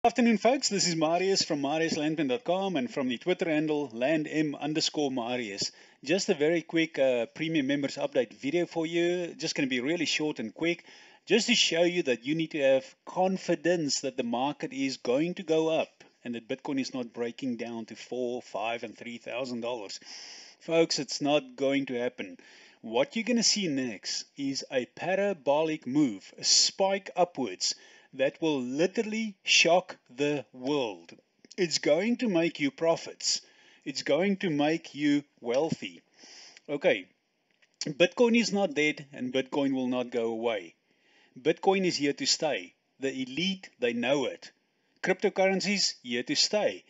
Afternoon, folks. This is Marius from mariuslandman.com and from the Twitter handle landm_Marius. Just a very quick premium members update video for you. Just going to be really short and quick, just to show you that you need to have confidence that the market is going to go up and that Bitcoin is not breaking down to $4, $5, and $3,000. Folks, it's not going to happen. What you're going to see next is a parabolic move, a spike upwards that will literally shock the world. It's going to make you profits. It's going to make you wealthy. Okay, Bitcoin is not dead and Bitcoin will not go away. Bitcoin is here to stay. The elite, they know it. Cryptocurrencies, here to stay.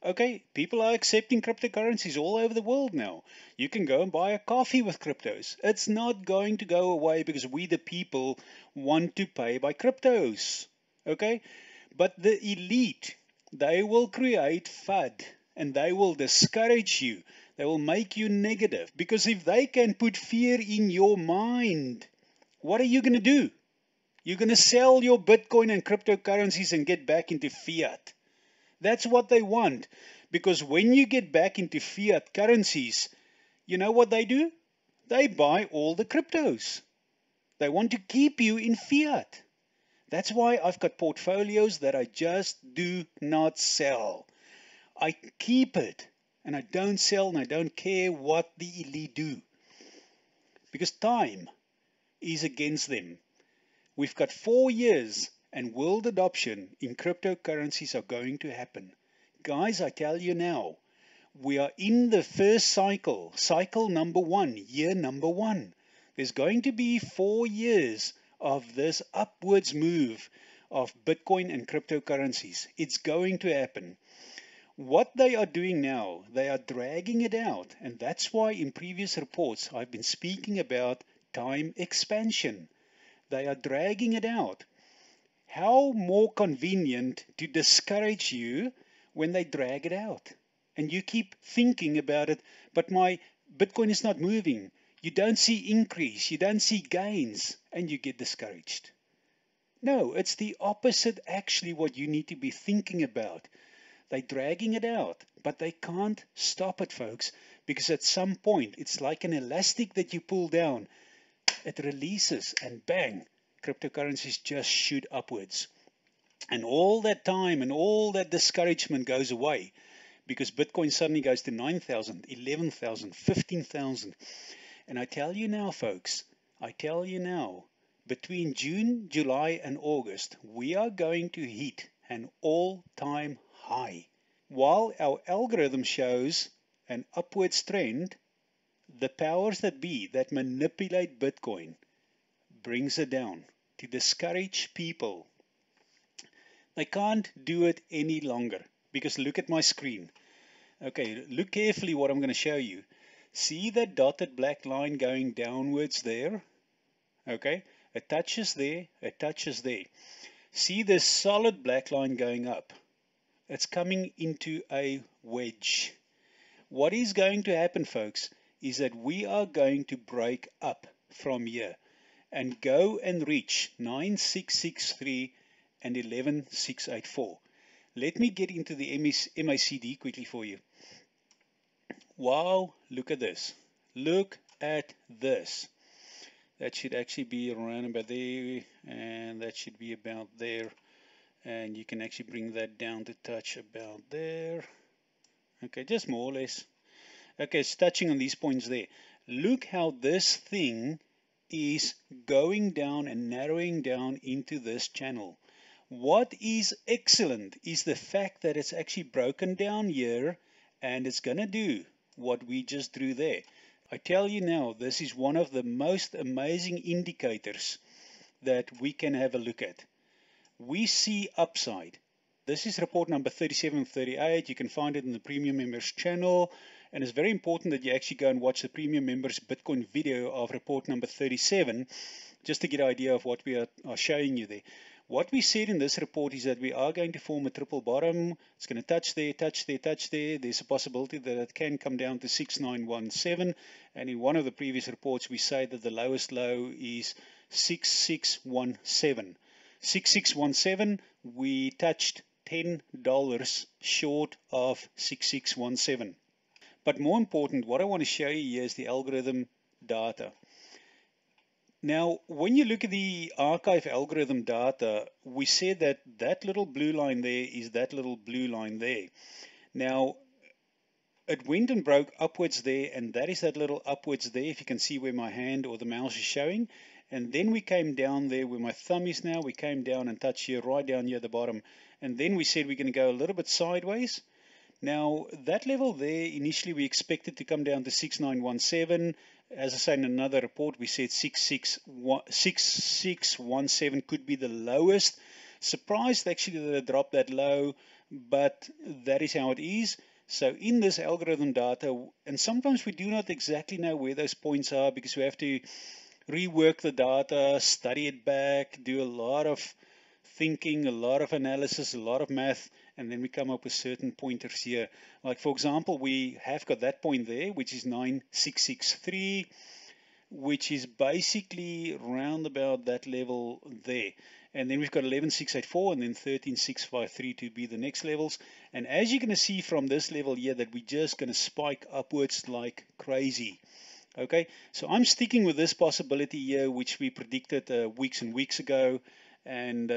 Okay, people are accepting cryptocurrencies all over the world now. You can go and buy a coffee with cryptos. It's not going to go away because we the people want to pay by cryptos. Okay, but the elite, they will create FUD and they will discourage you. They will make you negative because if they can put fear in your mind, what are you going to do? You're going to sell your Bitcoin and cryptocurrencies and get back into fiat. That's what they want, because when you get back into fiat currencies, you know what they do? They buy all the cryptos. They want to keep you in fiat. That's why I've got portfolios that I just do not sell. I keep it and I don't sell and I don't care what the elite do, because time is against them. We've got 4 years and world adoption in cryptocurrencies are going to happen. Guys, I tell you now, we are in the first cycle, cycle number 1, year number 1. There's going to be 4 years of this upwards move of Bitcoin and cryptocurrencies. It's going to happen. What they are doing now, they are dragging it out, and that's why in previous reports I've been speaking about time expansion. They are dragging it out. How more convenient to discourage you when they drag it out and you keep thinking about it, but my Bitcoin is not moving. You don't see increase, you don't see gains, and you get discouraged. No, it's the opposite actually what you need to be thinking about. They're dragging it out, but they can't stop it, folks, because at some point it's like an elastic that you pull down. It releases and bang, cryptocurrencies just shoot upwards. And all that time and all that discouragement goes away because Bitcoin suddenly goes to 9,000, 11,000, 15,000. And I tell you now, folks, I tell you now, between June, July, and August, we are going to hit an all-time high. While our algorithm shows an upwards trend, the powers that be that manipulate Bitcoin brings it down to discourage people. They can't do it any longer because look at my screen. Okay, look carefully what I'm going to show you. See that dotted black line going downwards there? Okay, it touches there, it touches there. See this solid black line going up? It's coming into a wedge. What is going to happen, folks, is that we are going to break up from here and go and reach 9663 and 11684. Let me get into the MACD quickly for you. Wow, look at this. Look at this. That should actually be around about there, and that should be about there. And you can actually bring that down to touch about there. Okay, just more or less. Okay, it's touching on these points there. Look how this thing is going down and narrowing down into this channel. What is excellent is the fact that it's actually broken down here and it's going to do what we just drew there. I tell you now, this is one of the most amazing indicators that we can have a look at. We see upside. This is report number 3738. You can find it in the Premium Members channel. And it's very important that you actually go and watch the Premium Members Bitcoin video of report number 37, just to get an idea of what we are showing you there. What we said in this report is that we are going to form a triple bottom. It's going to touch there, touch there, touch there. There's a possibility that it can come down to 6917. And in one of the previous reports, we say that the lowest low is 6617. 6617, we touched $10 short of 6617. But more important, what I want to show you here is the algorithm data. Now, when you look at the archive algorithm data, we said that that little blue line there is that little blue line there. Now, it went and broke upwards there, and that is that little upwards there, if you can see where my hand or the mouse is showing. And then we came down there where my thumb is now. We came down and touched here, right down here at the bottom. And then we said we're going to go a little bit sideways. Now, that level there, initially we expected to come down to 6917. As I said in another report, we said 6617 could be the lowest. Surprised actually that it dropped that low, but that is how it is. So in this algorithm data, and sometimes we do not exactly know where those points are because we have to rework the data, study it back, do a lot of thinking, a lot of analysis, a lot of math, and then we come up with certain pointers here. Like for example, we have got that point there, which is 9663, which is basically round about that level there. And then we've got 11684 and then 13653 to be the next levels. And as you're going to see from this level here that we're just going to spike upwards like crazy. Okay, so I'm sticking with this possibility here, which we predicted weeks and weeks ago. And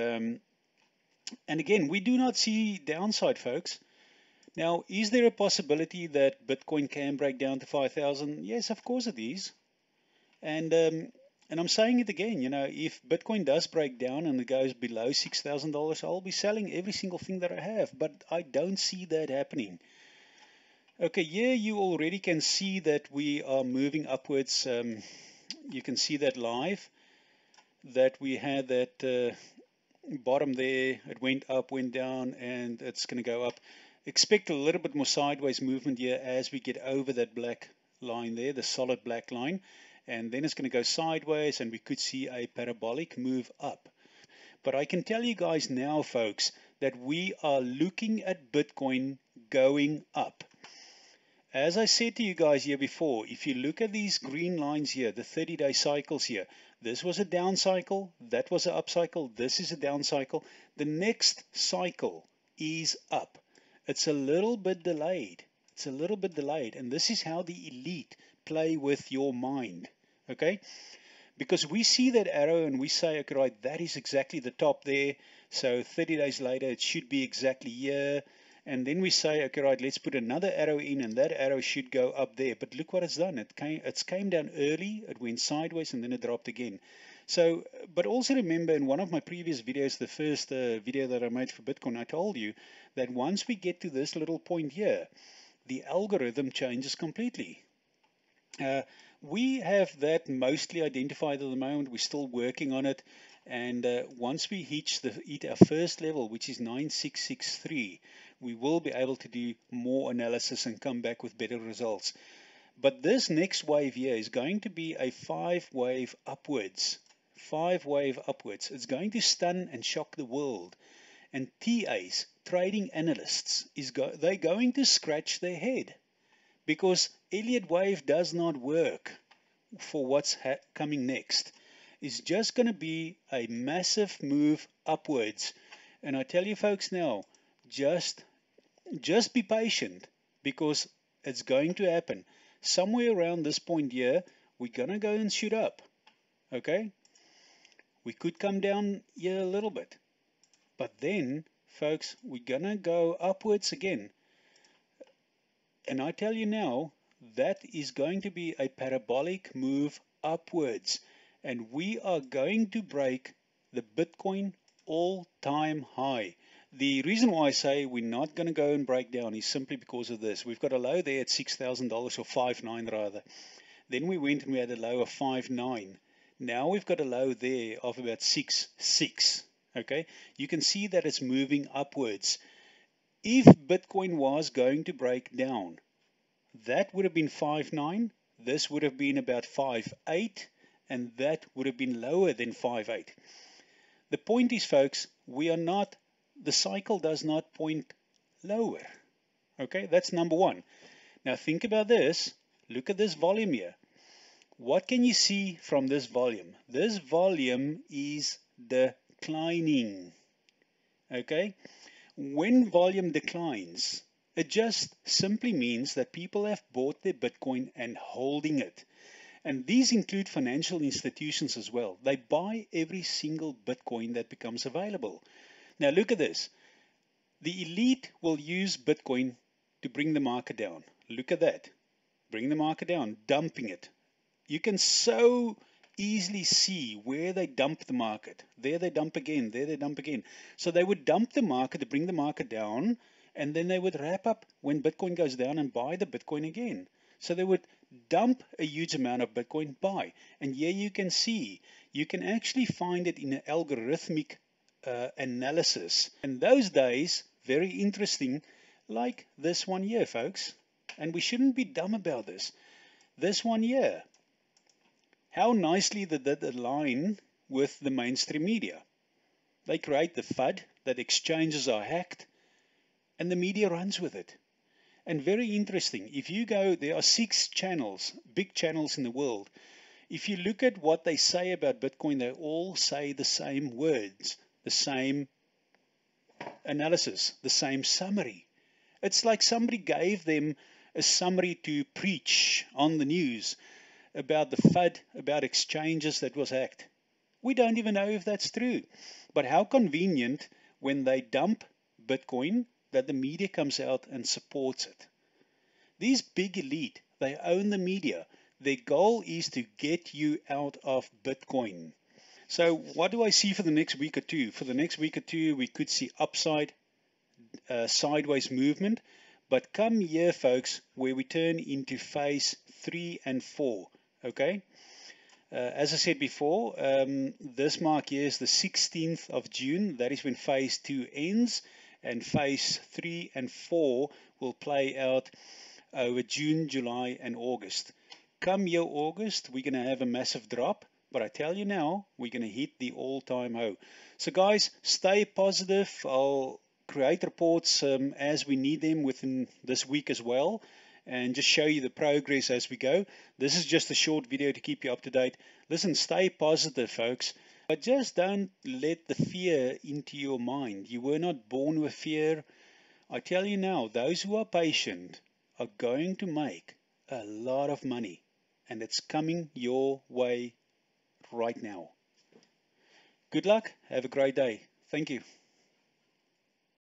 again, we do not see downside, folks. Now, is there a possibility that Bitcoin can break down to 5,000? Yes, of course it is. And I'm saying it again, you know, if Bitcoin does break down and it goes below $6,000, I'll be selling every single thing that I have, but I don't see that happening. Okay, here you already can see that we are moving upwards. You can see that live, that we had that bottom there, it went up, went down, and it's going to go up. Expect a little bit more sideways movement here as we get over that black line there, the solid black line. And then it's going to go sideways and we could see a parabolic move up. But I can tell you guys now, folks, that we are looking at Bitcoin going up. As I said to you guys here before, if you look at these green lines here, the 30-day cycles here, this was a down cycle, that was an up cycle, this is a down cycle. The next cycle is up. It's a little bit delayed. It's a little bit delayed. And this is how the elite play with your mind. Okay, because we see that arrow and we say, okay, right, that is exactly the top there. So 30 days later, it should be exactly here. And then we say, okay, right, let's put another arrow in and that arrow should go up there. But look what it's done. It came down early, it went sideways, and then it dropped again. So, but also remember in one of my previous videos, the first video that I made for Bitcoin, I told you that once we get to this little point here, the algorithm changes completely. We have that mostly identified at the moment. We're still working on it. And once we hit our first level, which is 9663, we will be able to do more analysis and come back with better results. But this next wave here is going to be a 5-wave upwards. 5-wave upwards. It's going to stun and shock the world. And TAs, trading analysts, they're going to scratch their head. Because Elliott wave does not work for what's coming next. It's just going to be a massive move upwards. And I tell you folks now, just be patient because it's going to happen. Somewhere around this point here, we're going to go and shoot up. Okay? We could come down here a little bit. But then, folks, we're going to go upwards again. And I tell you now, that is going to be a parabolic move upwards. And we are going to break the Bitcoin all-time high. The reason why I say we're not going to go and break down is simply because of this. We've got a low there at $6,000 or 5.9 rather. Then we went and we had a low of 5.9. Now we've got a low there of about 6.6. Okay, you can see that it's moving upwards. If Bitcoin was going to break down, that would have been 5.9, this would have been about 5.8, and that would have been lower than 5.8. The point is, folks, the cycle does not point lower. Okay, that's number one. Now think about this. Look at this volume here. What can you see from this volume? This volume is declining. Okay. when volume declines, it just simply means that people have bought their Bitcoin and holding it. And these include financial institutions as well. They buy every single Bitcoin that becomes available. Now look at this. The elite will use Bitcoin to bring the market down. Look at that. Bring the market down, dumping it. You can so easily see where they dump the market. There they dump again, there they dump again. So they would dump the market to bring the market down, and then they would wrap up when Bitcoin goes down and buy the Bitcoin again. So they would dump a huge amount of Bitcoin, buy. And here you can see, you can actually find it in an algorithmic analysis. And those days, very interesting, like this one here, folks. And we shouldn't be dumb about this. This one here. How nicely did that align with the mainstream media? They create the FUD that exchanges are hacked, and the media runs with it. And very interesting, if you go, there are 6 channels, big channels in the world. If you look at what they say about Bitcoin, they all say the same words, the same analysis, the same summary. It's like somebody gave them a summary to preach on the news about the FUD, about exchanges that was hacked. We don't even know if that's true. But how convenient when they dump Bitcoin that the media comes out and supports it. These big elite, they own the media. Their goal is to get you out of Bitcoin. So what do I see for the next week or two? For the next week or two, we could see upside, sideways movement. But come here, folks, where we turn into phase 3 and 4. Okay. As I said before, this mark here is the 16th of June. That is when phase 2 ends, and phase 3 and 4 will play out over June, July, and August. Come here, August, we're going to have a massive drop, but I tell you now, we're going to hit the all-time low. So guys, stay positive. I'll create reports as we need them within this week as well, and just show you the progress as we go. This is just a short video to keep you up to date. Listen, stay positive, folks, but just don't let the fear into your mind. You were not born with fear. I tell you now, those who are patient are going to make a lot of money, and it's coming your way right now. Good luck. Have a great day. Thank you.